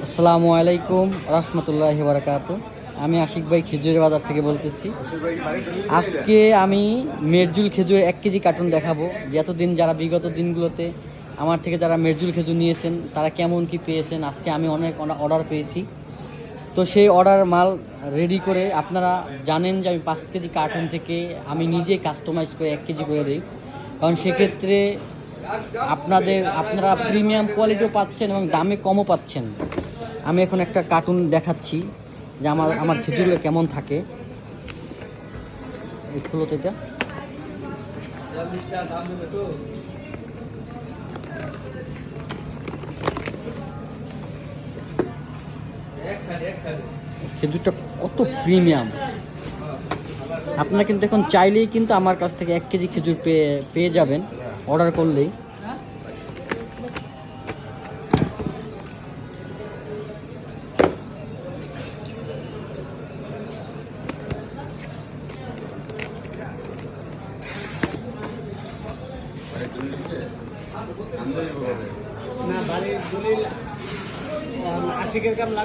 আসসালামু আলাইকুম রহমতুল্লাহি বারাকাতু। আমি আশিক ভাই খেজুরের বাজার থেকে বলতেছি। আজকে আমি মেরজুল খেজুর 1 কেজি কার্টুন দেখাবো, যে এতদিন যারা বিগত দিনগুলোতে আমার থেকে যারা মেরজুল খেজুর নিয়েছেন তারা কেমন কি পেয়েছেন। আজকে আমি অনেক অর্ডার পেয়েছি, তো সেই অর্ডার মাল রেডি করে আপনারা জানেন যে আমি 5 কেজি কার্টুন থেকে আমি নিজে কাস্টমাইজ করে 1 কেজি করে দিই, কারণ সেক্ষেত্রে আপনারা প্রিমিয়াম কোয়ালিটিও পাচ্ছেন এবং দামে কমও পাচ্ছেন। আমি এখন একটা কার্টুন দেখাচ্ছি যে আমার খেজুরগুলো কেমন থাকে। খুলো তো এটা। খেজুরটা কত প্রিমিয়াম। আপনারা কিন্তু এখন চাইলেই কিন্তু আমার কাছ থেকে 1 কেজি খেজুর পেয়ে যাবেন অর্ডার করলেই। না বাড়ির দলিল আশিকের কাম